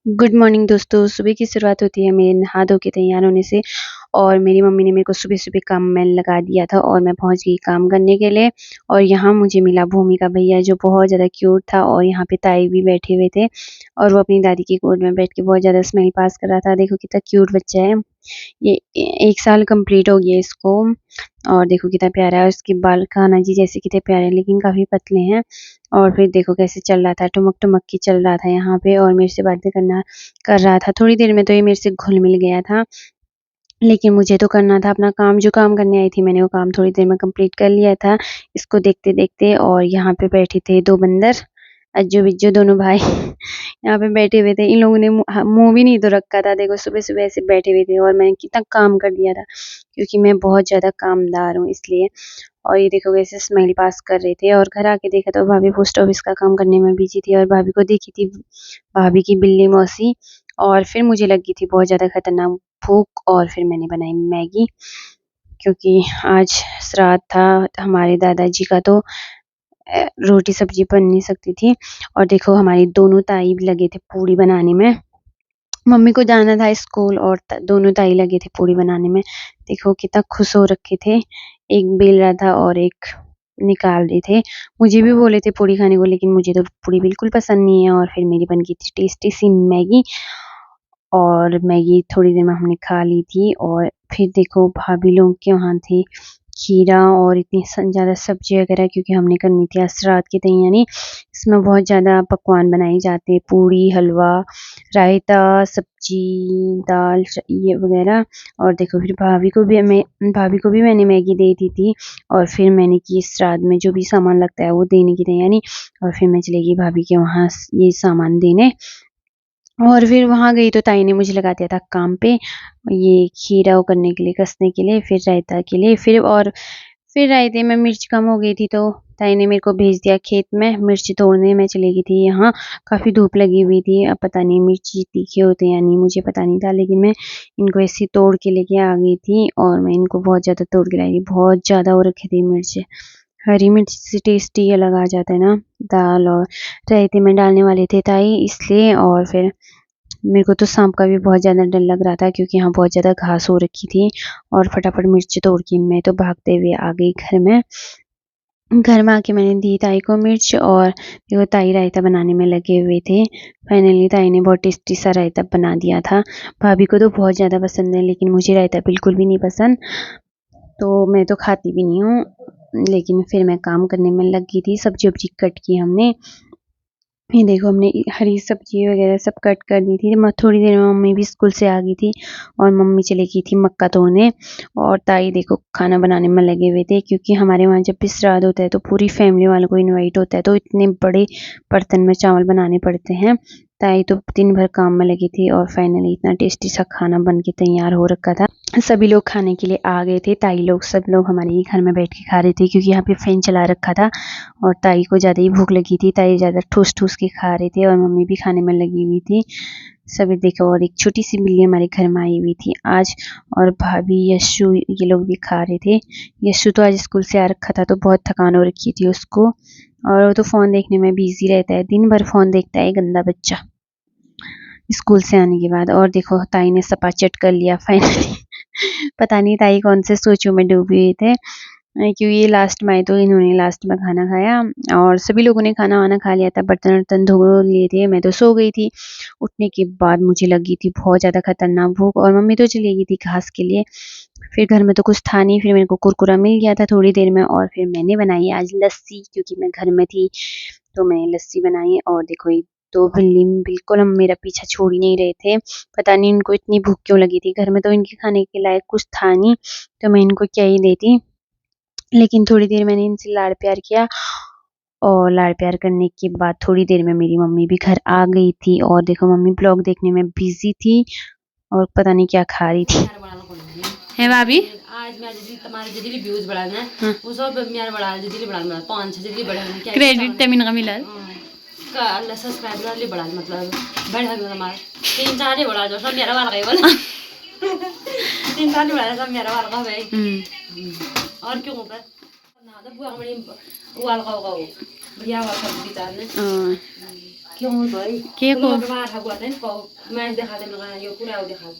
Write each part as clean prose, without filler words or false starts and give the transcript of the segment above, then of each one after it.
Good morning दोस्तों। सुबह की शुरुआत होती है मेरे नहा धो के तैयार होने से और मेरी मम्मी ने मेरे को सुबह-सुबह काम में लगा दिया था और मैं पहुँच गई काम करने के लिए। और यहाँ मुझे मिला भूमि का भैया जो बहुत ज़्यादा क्यूट था और यहाँ पे ताई भी बैठे हुए थे और वो अपनी दादी की गोद में बैठ के बहुत ज़्यादा स्माइल पास कर रहा था। देखो कितना क्यूट बच्चा है। ये 1 साल कंप्लीट हो गया इसको और देखो कितना प्यारा है। उसके बाल कान्हा जी जैसे कितने प्यारे हैं लेकिन काफ़ी पतले हैं। और फिर देखो कैसे चल रहा था, ठुमक-ठुमक के चल रहा था यहाँ पे और मेरे से बातें कर रहा था। थोड़ी देर में तो ये मेरे से घुल-मिल गया था, लेकिन मुझे तो करना था अपना काम। जो काम करने आई थी मैंने वो काम थोड़ी देर में कंप्लीट कर लिया था, इसको देखते-देखते। और यहाँ पे बैठे थे 2 बंदर, अज्जू-बिज्जू दोनों भाई यहाँ पे बैठे हुए थे। इन लोगों ने मुँह भी नहीं तो रखा था। देखो सुबह-सुबह ऐसे बैठे हुए थे और मैंने कितना काम कर दिया था, क्योंकि मैं बहुत ज़्यादा कामदार हूँ इसलिए। और ये देखो कैसे स्माइल पास कर रहे थे और घर आके देखा तो भाभी पोस्ट ऑफिस का काम करने में बिज़ी थी और भाभी को देखी थी भाभी की बिल्ली मौसी। और फिर मुझे लगी थी बहुत ज़्यादा खतरनाक भूख और फिर मैंने बनाई मैगी, क्योंकि आज श्राद्ध था हमारे दादाजी का, तो रोटी सब्जी बन नहीं सकती थी। और देखो हमारी दोनों ताई भी लगे थे पूड़ी बनाने में। मम्मी को जाना था स्कूल और दोनों ताई लगे थे पूड़ी बनाने में। देखो कितना खुश हो रखे थे, एक बेल रहा था और एक निकाल रहे थे। मुझे भी बोले थे पूड़ी खाने को, लेकिन मुझे तो पूड़ी बिल्कुल पसंद नहीं है। और फिर मेरी बन गई थी टेस्टी सी मैगी और मैगी थोड़ी देर में हमने खा ली थी। और फिर देखो भाभी लोग के वहाँ थी खीरा और इतनी ज़्यादा सब्ज़ी वगैरह, क्योंकि हमने करनी थी आज श्राद्ध की तैयारी। इसमें बहुत ज़्यादा पकवान बनाए जाते हैं, पूड़ी, हलवा, रायता, सब्ज़ी, दाल ये वगैरह। और देखो फिर भाभी को भी मैंने मैगी दे दी थी और फिर मैंने की श्राद्ध में जो भी सामान लगता है वो देने की तैयारी। और फिर मैं चली गई भाभी के वहाँ ये सामान देने। और फिर वहाँ गई तो ताई ने मुझे लगा दिया था काम पे, ये खीरा वो करने के लिए, कसने के लिए, फिर रायता के लिए। फिर रायते में मिर्च कम हो गई थी तो ताई ने मेरे को भेज दिया खेत में मिर्च तोड़ने। मैं चली गई थी यहाँ, काफ़ी धूप लगी हुई थी। अब पता नहीं मिर्ची तीखे होते हैं या नहीं, मुझे पता नहीं था, लेकिन मैं इनको ऐसे ही तोड़ के लेके आ गई थी और मैं इनको बहुत ज़्यादा तोड़ के लाई थी। बहुत ज़्यादा हो रखी थी मिर्च। हरी मिर्च से टेस्ट ही अलग आ जाता है ना। दाल और रायते में डालने वाले थे ताई इसलिए। और फिर मेरे को तो साँप का भी बहुत ज़्यादा डर लग रहा था, क्योंकि यहाँ बहुत ज़्यादा घास हो रखी थी। और फटाफट मिर्च तोड़ के मैं तो भागते हुए आ गई घर में। घर में आके मैंने दी ताई को मिर्च और देखो ताई रायता बनाने में लगे हुए थे। फाइनली ताई ने बहुत टेस्टी सा रायता बना दिया था। भाभी को तो बहुत ज़्यादा पसंद है, लेकिन मुझे रायता बिल्कुल भी नहीं पसंद, तो मैं तो खाती भी नहीं हूँ। लेकिन फिर मैं काम करने में लग गई थी, सब्ज़ी-वब्ज़ी कट की हमने। ये देखो हमने हरी सब्ज़ी वगैरह सब कट कर दी थी। थोड़ी देर में मम्मी भी स्कूल से आ गई थी और मम्मी चली गई थी मक्का तोड़ने। और ताई देखो खाना बनाने में लगे हुए थे, क्योंकि हमारे वहाँ जब भी श्राद्ध होता है तो पूरी फैमिली वालों को इनवाइट होता है, तो इतने बड़े बर्तन में चावल बनाने पड़ते हैं। ताई तो दिन भर काम में लगी थी और फाइनली इतना टेस्टी सा खाना बन के तैयार हो रखा था। सभी लोग खाने के लिए आ गए थे। ताई लोग सब लोग हमारे ही घर में बैठ के खा रहे थे, क्योंकि यहाँ पे फैन चला रखा था और ताई को ज़्यादा ही भूख लगी थी। ताई ज़्यादा ठूस-ठूस के खा रहे थे और मम्मी भी खाने में लगी हुई थी। सभी देखो, और एक छोटी-सी बिल्ली हमारे घर में आई हुई थी आज। और भाभी, यश्शु ये लोग भी खा रहे थे। यश्शु तो आज स्कूल से आ रखा था तो बहुत थकान हो रखी थी उसको, और वो तो फ़ोन देखने में बिज़ी रहता है, दिन भर फ़ोन देखता है गंदा बच्चा स्कूल से आने के बाद। और देखो ताई ने सपाचट कर लिया फाइनली पता नहीं ताई कौन से सोचों में डूबे हुए थे, क्योंकि ये लास्ट में आए तो इन्होंने लास्ट में खाना खाया और सभी लोगों ने खाना-वाना खा लिया था, बर्तन-वर्तन धो लिए थे। मैं तो सो गई थी। उठने के बाद मुझे लगी थी बहुत ज़्यादा खतरनाक भूख और मम्मी तो चली गई थी घास के लिए। फिर घर में तो कुछ था नहीं, फिर मेरे को कुरकुरा मिल गया था थोड़ी देर में और फिर मैंने बनाई आज लस्सी, क्योंकि मैं घर में थी तो मैंने लस्सी बनाई। और देखो ये 2 बिल्ली बिल्कुल हम मेरा पीछा छोड़ ही नहीं रहे थे। पता नहीं इनको इतनी भूख क्यों लगी थी, घर में तो इनके खाने के लायक कुछ था नहीं, तो मैं इनको क्या ही देती। लेकिन थोड़ी देर मैंने इनसे लाड़-प्यार किया और लाड़-प्यार करने के बाद थोड़ी देर में मेरी मम्मी भी घर आ गई थी और देखो मम्मी ब्लॉग देखने में बिज़ी थी और पता नहीं क्या खा रही थी। है भाभी? आज मैं जल्दी तुम्हारे जल्दी व्यूज बढ़ाना है, वो सब मेरा बढ़ा जल्दी बढ़ाना 5-6 जल्दी बढ़ाना क्या क्रेडिट तमिन का मिला का अल्लाह सब्सक्राइबर वाले बढ़ा मतलब बढ़ा गया हमारे 3-4 ही बढ़ा दो सब मेरा वाला गया वाला 3-4 बढ़ा सब मेरा वाला का भाई और क्यों ऊपर ना तो बुआ बड़ी वाला का बढ़िया वाला सब बिचार ने क्यों भाई के को बार हगवा था इनको मैं दिखा दे मैं ये पूरा दिखा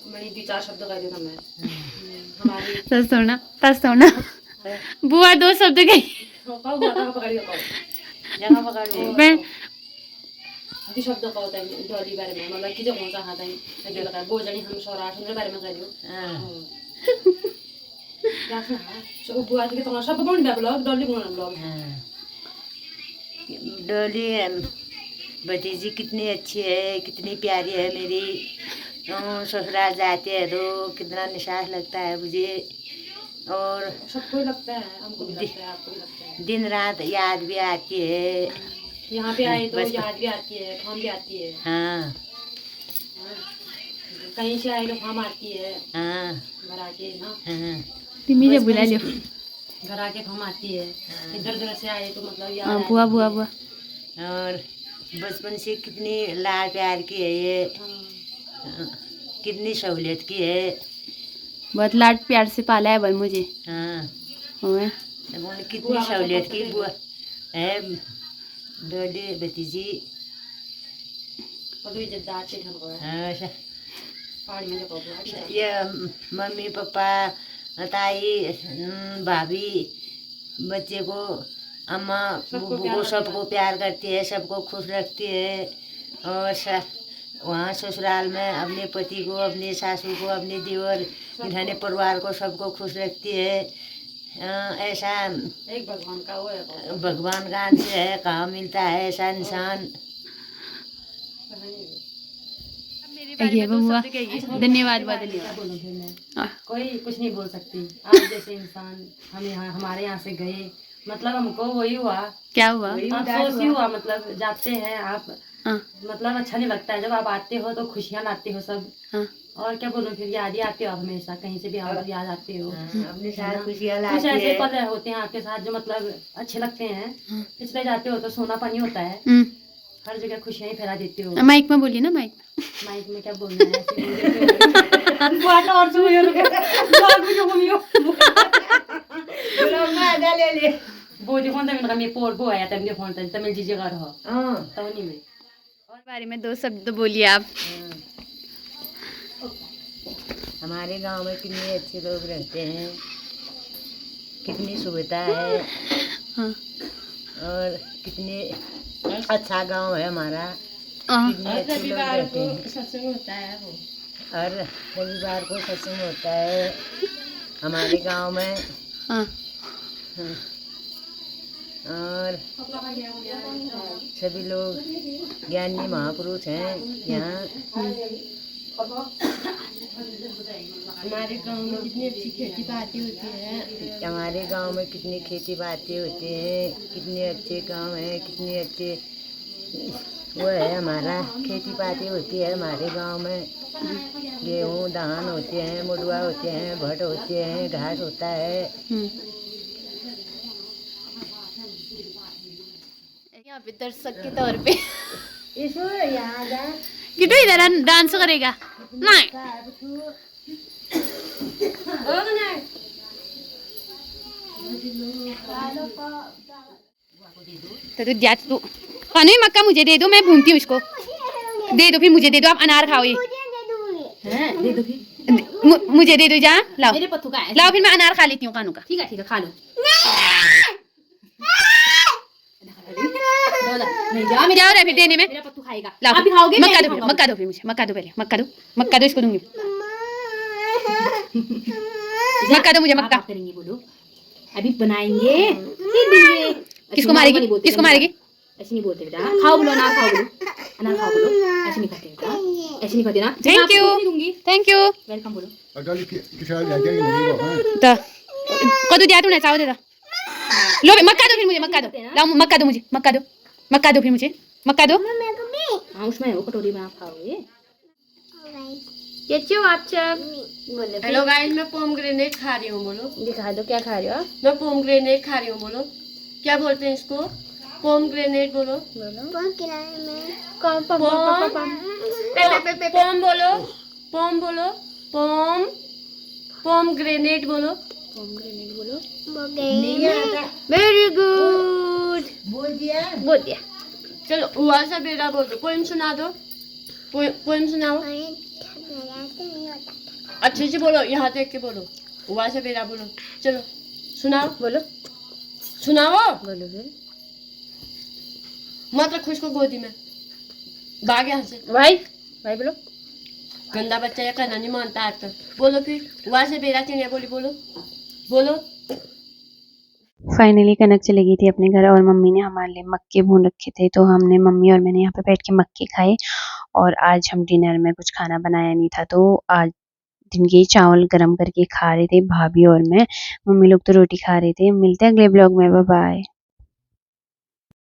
मैंने दो चार शब्द कह दिया मैं हमारी तस सोना बुआ 2 शब्द गई कब हुआ पकड़ के जगह पकड़ मैं दो शब्द का होता है डॉली बारे में मतलब कि जो कौन सा खाता है लगे लगा बोलनी हम सौराष्ट्र के बारे में कह दियो क्या सुना सो बुआ के तो सब कौन दे ब्लॉग डॉली कौन ब्लॉग डोली भतीजी कितनी अच्छी है, कितनी प्यारी है मेरी। ससुराल जाते हैं तो कितना निशास लगता है मुझे, और सबको लगता है, हमको भी लगता है, आपको भी लगता है। दिन रात याद भी आती है। यहाँ पे आए तो याद भी आती है, फाम भी आती है। हाँ, कहीं से आए तो फाम आती है। हाँ, घर आके ना मुझे बुला लियो। घर आके फाम आती है। इधर उधर से आए तो मतलब याद बुआ बुआ बुआ। और बचपन से कितनी लाड प्यार की है ये, कितनी सहूलियत की है। बहुत लाड प्यार से पाला है बल मुझे। हाँ, हुए कितनी सहूलियत की बुआ है डोली भतीजी। हाँ, ये मम्मी पापा ताई भाभी बच्चे को अम्मा बुबू को सबको प्यार करती है, सबको खुश रखती है। और वहाँ ससुराल में अपने पति को, अपने सासू को, अपने देवर घने परिवार को सबको खुश रखती है। ऐसा एक भगवान का वो है, भगवान का अंश है, कहाँ मिलता है ऐसा इंसान। धन्यवाद धन्यवाद। कोई कुछ नहीं बोल सकती। आप जैसे इंसान हम यहाँ हमारे यहाँ से गए, मतलब हमको वही हुआ। क्या हुआ? अफसोस ही हुआ। मतलब जाते हैं आप, मतलब अच्छा नहीं लगता है। जब आप आते हो तो खुशियाँ लाते हो सब। और क्या बोलूं, फिर याद ही आते हो आप हमेशा, कहीं से भी आप याद आते हो। अपने साथ खुशियाँ कुछ लाती ऐसे है। पल होते हैं आपके साथ जो मतलब अच्छे लगते हैं। पिछले जाते हो तो सोना पानी होता है। हर जगह खुशियाँ ही फैला देते हो। माइक में बोलिए ना, माइक में क्या बोलना है बोली फोन तमिल में पोर बो आया तमिल फोन तमिल जी जगह रहो तो नहीं में और बारे में 2 शब्द बोलिए आप। हमारे गांव में कितने अच्छे लोग रहते हैं, कितनी सुविधा है। और कितने अच्छा गांव है हमारा। कितने अच्छे लोग रहते हैं। सत्संग होता है वो, हर रविवार को सत्संग होता है हमारे गांव में। और सभी लोग ज्ञानी महापुरुष हैं यहाँ। हमारे गांव में कितनी अच्छी खेती बाती होती है। हमारे गांव में कितनी खेती बाती होती हैं, कितने अच्छे गांव हैं, कितने अच्छे वो है हमारा। खेती बाती होती है हमारे गांव में। गेहूँ धान होते हैं, मुडुआ होते हैं, भट होते हैं, घास होता है। यहाँ पे दर्शक के तौर पे यहाँ जा किटू इधर डांस करेगा नहीं तो दिया तू खानो ही मक्का मुझे दे दो, मैं भूनती हूँ इसको। दे दो फिर मुझे दे दो, आप अनार खाओ ये। दे दो फिर मुझे दे दो, जा लाओ मेरे पत्थू का है। लाओ फिर मैं अनार खा लेती हूँ कानू का। ठीक है खा लो। नहीं जा क्या हो रहा है फिर देने में? मेरा पत्थू खाएगा। लाओ आप भी खाओगे? मक्का दो फिर, मक्का दो फिर मुझे, मक्का दो पहले, मक्का दो इसको दूंगी। मक्का दो मुझे, मक्का करेंगे बोलो। अभी बनाएंगे। किसको मारेगी? किसको मारेगी? ऐसे नहीं बोलते बेटा। खाओ बोलो, अनार खाओ बोलो, अनार खाओ बोलो। ऐसे नहीं खाते बेटा, ऐसे नहीं खाते ना। थैंक यू वेलकम बोलो। तो कदू दिया तूने, चाव दे दो। लो मक्का दो फिर मुझे, मक्का दो लाओ, मक्का दो मुझे, मक्का दो फिर मुझे, मक्का दो। हाँ उसमें वो कटोरी में आप खाओगे। कैसे हो आप सब? हेलो गाइस, मैं पोमग्रेनेट खा रही हूँ। बोलो, दिखा दो क्या खा रहे हो आप? मैं पोमग्रेनेट खा रही हूँ। बोलो क्या बोलते हैं इसको? पोमग्रेनेट बोलो। पोम बोलो, पोम बोलो, पोम पोमग्रेनेट बोलो। वेरी गुड, बोल दिया। बोल दिया। चलो हुआ सा बेटा बोल दो, पोएम सुना दो, पोएम सुनाओ। अच्छे से बोलो, यहाँ देख के बोलो, हुआ सा बेटा बोलो, चलो सुनाओ, बोलो सुनाओ, बोलो फिर मत रखो इसको गोदी में, भाग यहाँ से। भाई भाई बोलो, गंदा बच्चा, ये कहना नहीं मानता आजकल। बोलो फिर, हुआ से बेटा चिड़िया बोली, बोलो बोलो। फाइनली कनक चली गई थी अपने घर और मम्मी ने हमारे लिए मक्के भून रखे थे, तो हमने मम्मी और मैंने यहाँ पे बैठ के मक्के खाए। और आज हम डिनर में कुछ खाना बनाया नहीं था, तो आज दिन के चावल गरम करके खा रहे थे भाभी और मैं। मम्मी लोग तो रोटी खा रहे थे। मिलते हैं अगले ब्लॉग में, बाय बाय।